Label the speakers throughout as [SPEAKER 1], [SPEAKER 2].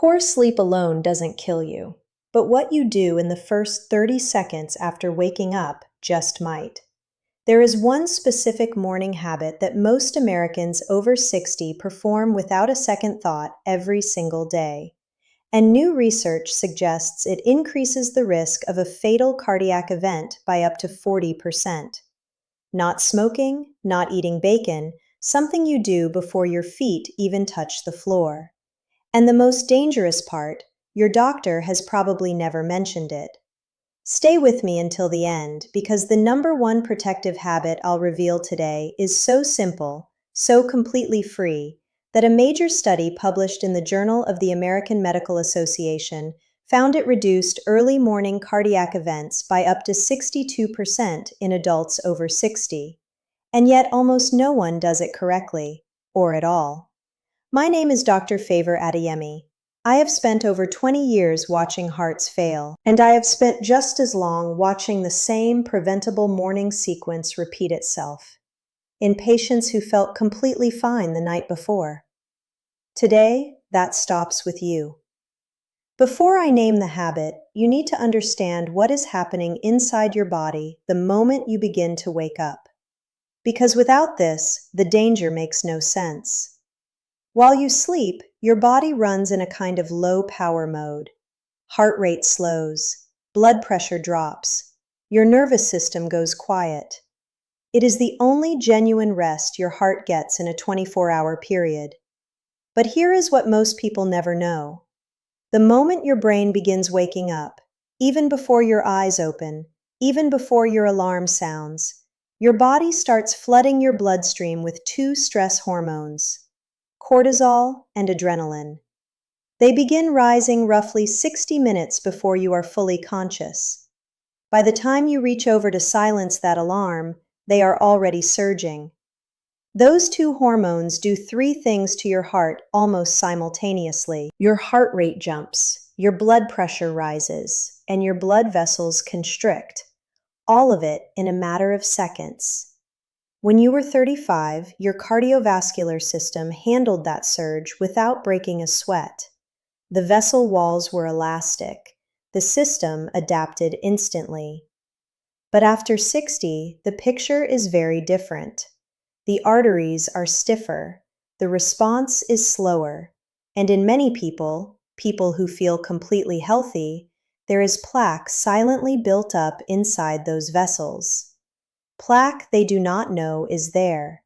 [SPEAKER 1] Poor sleep alone doesn't kill you, but what you do in the first 30 seconds after waking up just might. There is one specific morning habit that most Americans over 60 perform without a second thought every single day. And new research suggests it increases the risk of a fatal cardiac event by up to 40%. Not smoking, not eating bacon, something you do before your feet even touch the floor. And the most dangerous part, your doctor has probably never mentioned it. Stay with me until the end, because the number one protective habit I'll reveal today is so simple, so completely free, that a major study published in the Journal of the American Medical Association found it reduced early morning cardiac events by up to 62% in adults over 60. And yet almost no one does it correctly, or at all. My name is Dr. Favor Adeyemi. I have spent over 20 years watching hearts fail, and I have spent just as long watching the same preventable morning sequence repeat itself in patients who felt completely fine the night before. Today, that stops with you. Before I name the habit, you need to understand what is happening inside your body the moment you begin to wake up. Because without this, the danger makes no sense. While you sleep, your body runs in a kind of low-power mode. Heart rate slows, blood pressure drops, your nervous system goes quiet. It is the only genuine rest your heart gets in a 24-hour period. But here is what most people never know. The moment your brain begins waking up, even before your eyes open, even before your alarm sounds, your body starts flooding your bloodstream with two stress hormones, cortisol and adrenaline. They begin rising roughly 60 minutes before you are fully conscious. By the time you reach over to silence that alarm, they are already surging. Those two hormones do three things to your heart almost simultaneously. Your heart rate jumps, your blood pressure rises, and your blood vessels constrict. All of it in a matter of seconds. When you were 35, your cardiovascular system handled that surge without breaking a sweat. The vessel walls were elastic. The system adapted instantly. But after 60, the picture is very different. The arteries are stiffer, the response is slower, and in many people who feel completely healthy, there is plaque silently built up inside those vessels. Plaque they do not know is there.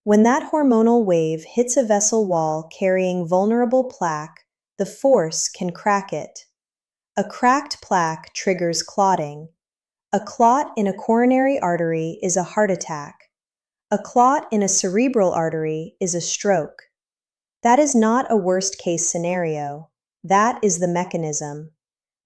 [SPEAKER 1] When that hormonal wave hits a vessel wall carrying vulnerable plaque, the force can crack it. A cracked plaque triggers clotting. A clot in a coronary artery is a heart attack. A clot in a cerebral artery is a stroke. That is not a worst-case scenario. That is the mechanism.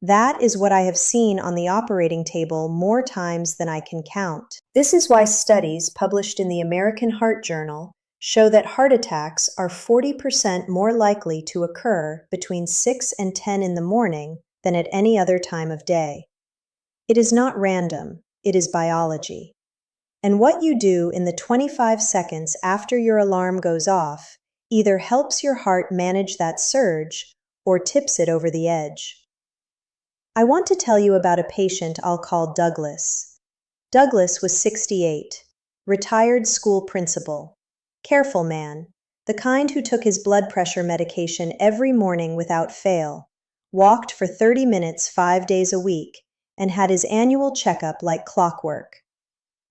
[SPEAKER 1] That is what I have seen on the operating table more times than I can count. This is why studies published in the American Heart Journal show that heart attacks are 40% more likely to occur between 6 and 10 in the morning than at any other time of day. It is not random, it is biology. And what you do in the 25 seconds after your alarm goes off either helps your heart manage that surge or tips it over the edge. I want to tell you about a patient I'll call Douglas. Douglas was 68, retired school principal, careful man, the kind who took his blood pressure medication every morning without fail, walked for 30 minutes 5 days a week, and had his annual checkup like clockwork.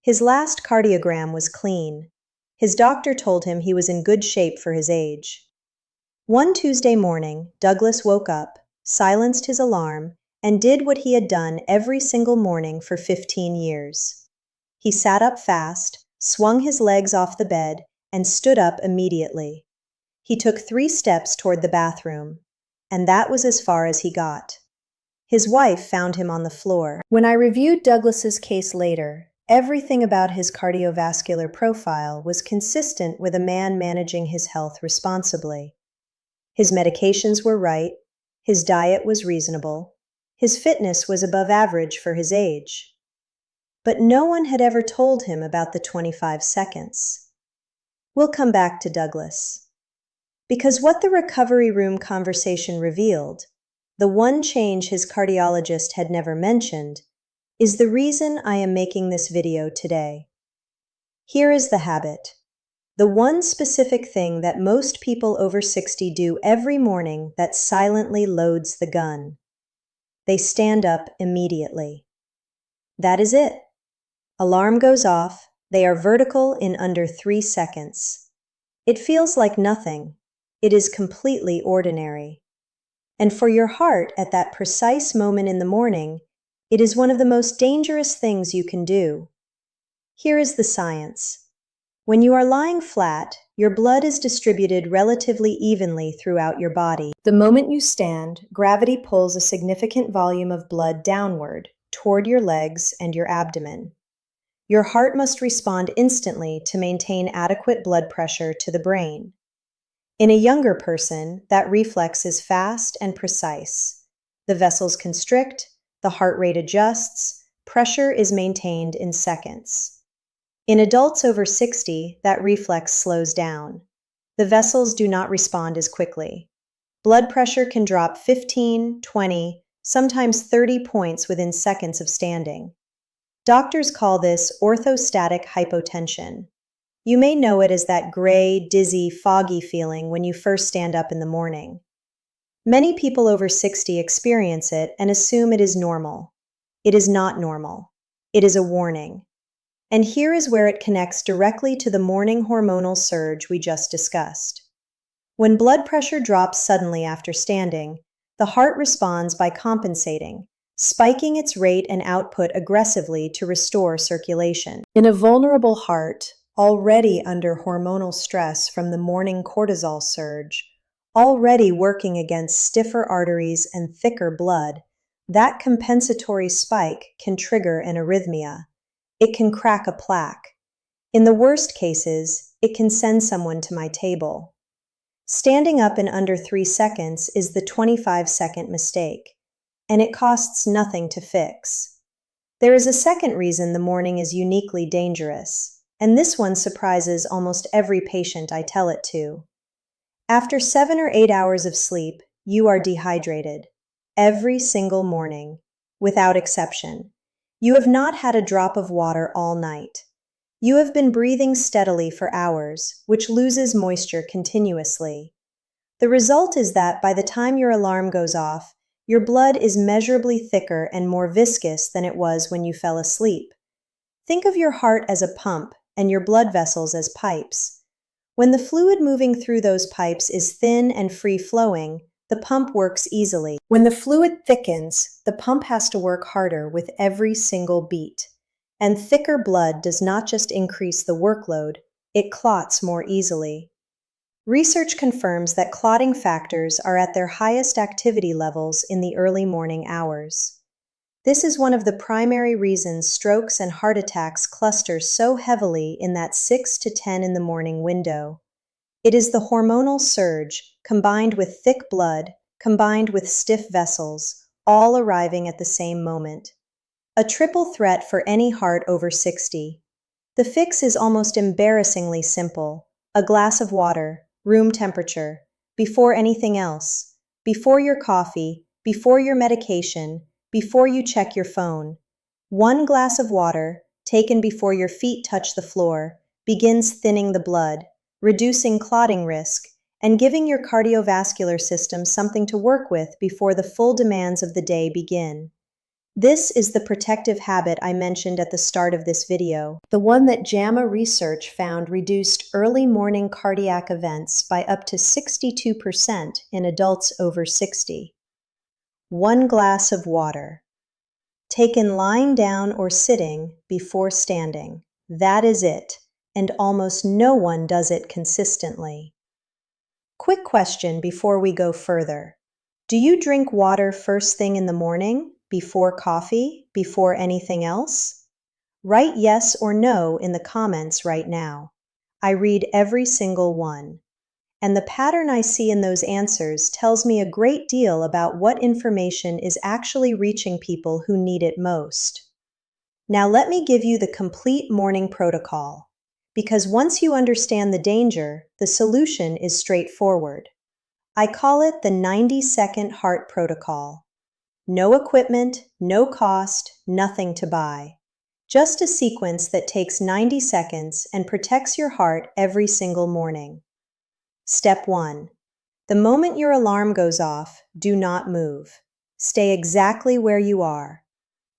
[SPEAKER 1] His last cardiogram was clean. His doctor told him he was in good shape for his age. One Tuesday morning, Douglas woke up, silenced his alarm, and did what he had done every single morning for 15 years. He sat up fast, swung his legs off the bed, and stood up immediately. He took 3 steps toward the bathroom, and that was as far as he got. His wife found him on the floor. When I reviewed Douglas's case later, everything about his cardiovascular profile was consistent with a man managing his health responsibly. His medications were right, his diet was reasonable, his fitness was above average for his age. But no one had ever told him about the 25 seconds. We'll come back to Douglas. Because what the recovery room conversation revealed, the one change his cardiologist had never mentioned, is the reason I am making this video today. Here is the habit. The one specific thing that most people over 60 do every morning that silently loads the gun. They stand up immediately. That is it. Alarm goes off. They are vertical in under 3 seconds. It feels like nothing. It is completely ordinary. And for your heart at that precise moment in the morning, it is one of the most dangerous things you can do. Here is the science. When you are lying flat, your blood is distributed relatively evenly throughout your body. The moment you stand, gravity pulls a significant volume of blood downward, toward your legs and your abdomen. Your heart must respond instantly to maintain adequate blood pressure to the brain. In a younger person, that reflex is fast and precise. The vessels constrict, the heart rate adjusts, pressure is maintained in seconds. In adults over 60, that reflex slows down. The vessels do not respond as quickly. Blood pressure can drop 15, 20, sometimes 30 points within seconds of standing. Doctors call this orthostatic hypotension. You may know it as that gray, dizzy, foggy feeling when you first stand up in the morning. Many people over 60 experience it and assume it is normal. It is not normal. It is a warning. And here is where it connects directly to the morning hormonal surge we just discussed. When blood pressure drops suddenly after standing, the heart responds by compensating, spiking its rate and output aggressively to restore circulation. In a vulnerable heart, already under hormonal stress from the morning cortisol surge, already working against stiffer arteries and thicker blood, that compensatory spike can trigger an arrhythmia. It can crack a plaque. In the worst cases, it can send someone to my table. Standing up in under 3 seconds is the 25-second mistake, and it costs nothing to fix. There is a second reason the morning is uniquely dangerous, and this one surprises almost every patient I tell it to. After 7 or 8 hours of sleep, you are dehydrated. Every single morning, without exception. You have not had a drop of water all night. You have been breathing steadily for hours, which loses moisture continuously. The result is that by the time your alarm goes off, your blood is measurably thicker and more viscous than it was when you fell asleep. Think of your heart as a pump and your blood vessels as pipes. When the fluid moving through those pipes is thin and free-flowing, the pump works easily. When the fluid thickens, the pump has to work harder with every single beat. And thicker blood does not just increase the workload, it clots more easily. Research confirms that clotting factors are at their highest activity levels in the early morning hours. This is one of the primary reasons strokes and heart attacks cluster so heavily in that 6 to 10 in the morning window. It is the hormonal surge, combined with thick blood, combined with stiff vessels, all arriving at the same moment. A triple threat for any heart over 60. The fix is almost embarrassingly simple. A glass of water, room temperature, before anything else, before your coffee, before your medication, before you check your phone. 1 glass of water, taken before your feet touch the floor, begins thinning the blood, reducing clotting risk, and giving your cardiovascular system something to work with before the full demands of the day begin. This is the protective habit I mentioned at the start of this video, the one that JAMA research found reduced early morning cardiac events by up to 62% in adults over 60. 1 glass of water. Taken lying down or sitting before standing. That is it, and almost no one does it consistently. Quick question before we go further. Do you drink water first thing in the morning, before coffee, before anything else? Write yes or no in the comments right now. I read every single one. And the pattern I see in those answers tells me a great deal about what information is actually reaching people who need it most. Now let me give you the complete morning protocol. because once you understand the danger, the solution is straightforward. I call it the 90-second heart protocol. No equipment, no cost, nothing to buy. Just a sequence that takes 90 seconds and protects your heart every single morning. Step 1. The moment your alarm goes off, do not move. Stay exactly where you are.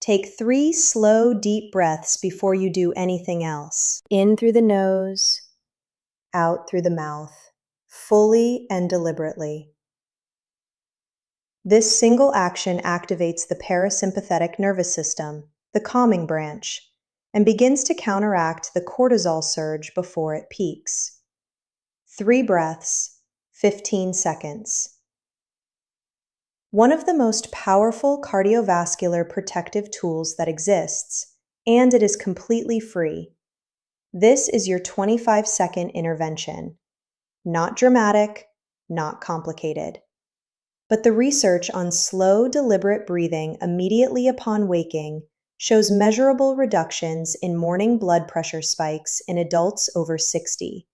[SPEAKER 1] Take 3 slow, deep breaths before you do anything else. In through the nose, out through the mouth, fully and deliberately. This single action activates the parasympathetic nervous system, the calming branch, and begins to counteract the cortisol surge before it peaks. 3 breaths, 15 seconds. One of the most powerful cardiovascular protective tools that exists, and it is completely free. This is your 25-second intervention. Not dramatic, not complicated. But the research on slow, deliberate breathing immediately upon waking shows measurable reductions in morning blood pressure spikes in adults over 60.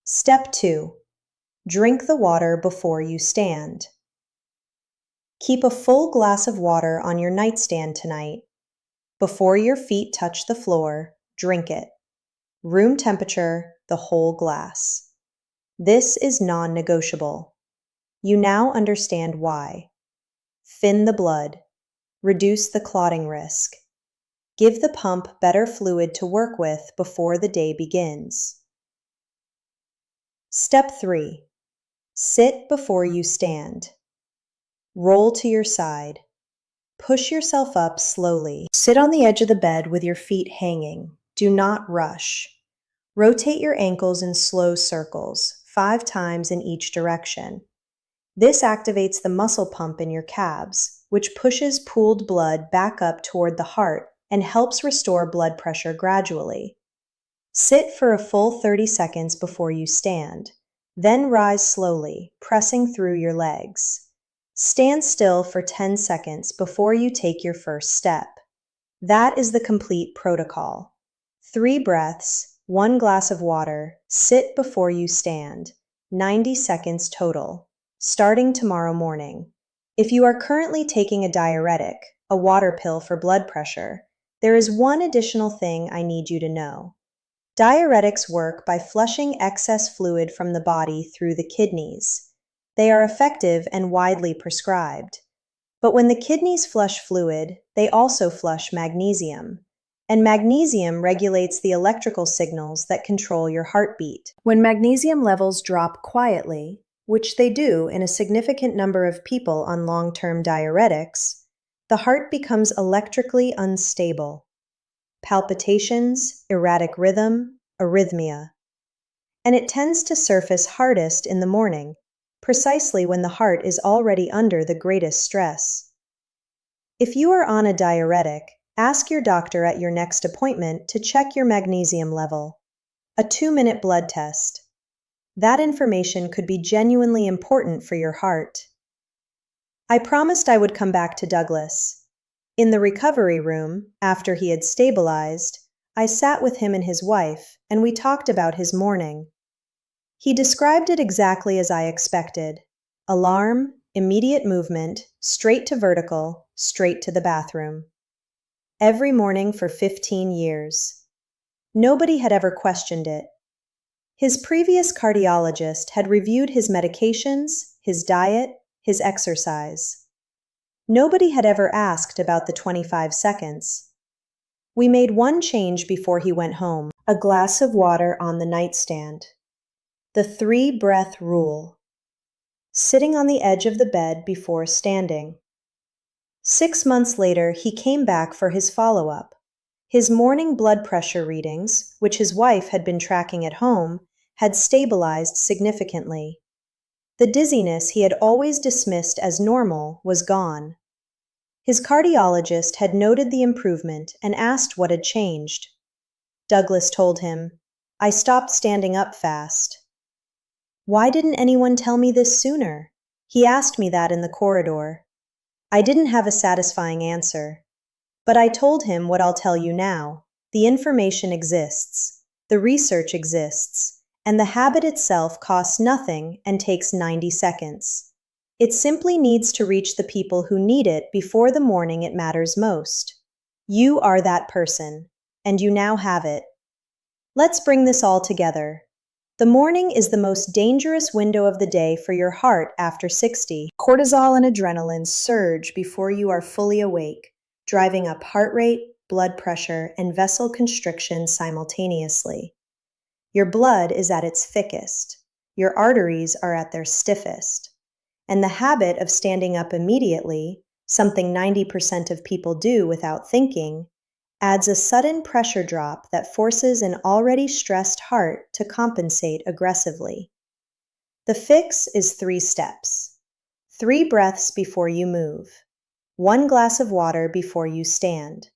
[SPEAKER 1] Step 2. Drink the water before you stand. Keep a full glass of water on your nightstand tonight. Before your feet touch the floor, drink it. Room temperature, the whole glass. This is non-negotiable. You now understand why. Thin the blood. Reduce the clotting risk. Give the pump better fluid to work with before the day begins. Step 3. Sit before you stand. Roll to your side. Push yourself up slowly. Sit on the edge of the bed with your feet hanging. Do not rush. Rotate your ankles in slow circles, 5 times in each direction. This activates the muscle pump in your calves, which pushes pooled blood back up toward the heart and helps restore blood pressure gradually. Sit for a full 30 seconds before you stand. Then rise slowly, pressing through your legs. Stand still for 10 seconds before you take your first step. That is the complete protocol. 3 breaths, 1 glass of water, sit before you stand. 90 seconds total. Starting tomorrow morning. If you are currently taking a diuretic, a water pill for blood pressure, there is one additional thing I need you to know. Diuretics work by flushing excess fluid from the body through the kidneys. They are effective and widely prescribed. But when the kidneys flush fluid, they also flush magnesium. And magnesium regulates the electrical signals that control your heartbeat. When magnesium levels drop quietly, which they do in a significant number of people on long-term diuretics, the heart becomes electrically unstable. Palpitations, erratic rhythm, arrhythmia. And it tends to surface hardest in the morning, precisely when the heart is already under the greatest stress. If you are on a diuretic, ask your doctor at your next appointment to check your magnesium level. A 2-minute blood test. That information could be genuinely important for your heart. I promised I would come back to Douglas. In the recovery room, after he had stabilized, I sat with him and his wife, and we talked about his morning. He described it exactly as I expected. Alarm, immediate movement, straight to vertical, straight to the bathroom. Every morning for 15 years. Nobody had ever questioned it. His previous cardiologist had reviewed his medications, his diet, his exercise. Nobody had ever asked about the 25 seconds. We made one change before he went home, a glass of water on the nightstand. The 3-breath rule. Sitting on the edge of the bed before standing. 6 months later, he came back for his follow-up. His morning blood pressure readings, which his wife had been tracking at home, had stabilized significantly. The dizziness he had always dismissed as normal was gone. His cardiologist had noted the improvement and asked what had changed. Douglas told him, "I stopped standing up fast." "Why didn't anyone tell me this sooner?" He asked me that in the corridor. I didn't have a satisfying answer. But I told him what I'll tell you now. The information exists, the research exists, and the habit itself costs nothing and takes 90 seconds. It simply needs to reach the people who need it before the morning it matters most. You are that person, and you now have it. Let's bring this all together. The morning is the most dangerous window of the day for your heart after 60. Cortisol and adrenaline surge before you are fully awake, driving up heart rate, blood pressure, and vessel constriction simultaneously. Your blood is at its thickest, your arteries are at their stiffest, and the habit of standing up immediately, something 90% of people do without thinking, adds a sudden pressure drop that forces an already stressed heart to compensate aggressively. The fix is 3 steps. 3 breaths before you move. 1 glass of water before you stand.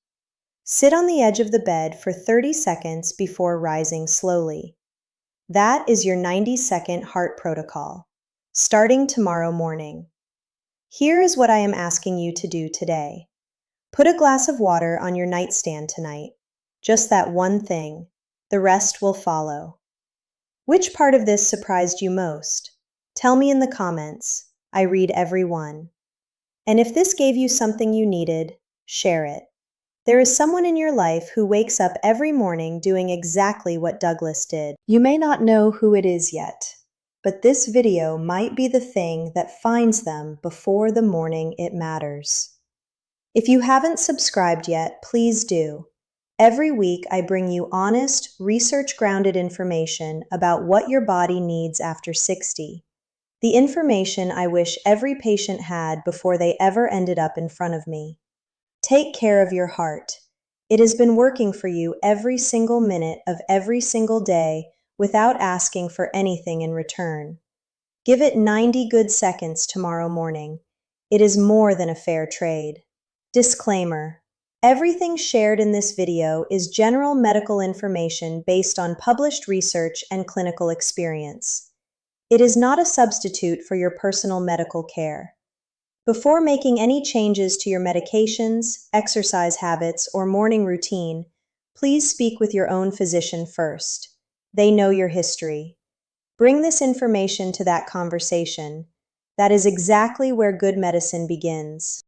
[SPEAKER 1] Sit on the edge of the bed for 30 seconds before rising slowly. That is your 90-second heart protocol, starting tomorrow morning. Here is what I am asking you to do today. Put a glass of water on your nightstand tonight. Just that one thing. The rest will follow. Which part of this surprised you most? Tell me in the comments. I read every one. And if this gave you something you needed, share it. There is someone in your life who wakes up every morning doing exactly what Douglas did. You may not know who it is yet, but this video might be the thing that finds them before the morning it matters. If you haven't subscribed yet, please do. Every week I bring you honest, research-grounded information about what your body needs after 60. The information I wish every patient had before they ever ended up in front of me. Take care of your heart. It has been working for you every single minute of every single day without asking for anything in return. Give it 90 good seconds tomorrow morning. It is more than a fair trade. Disclaimer: everything shared in this video is general medical information based on published research and clinical experience. It is not a substitute for your personal medical care. Before making any changes to your medications, exercise habits, or morning routine, please speak with your own physician first. They know your history. Bring this information to that conversation. That is exactly where good medicine begins.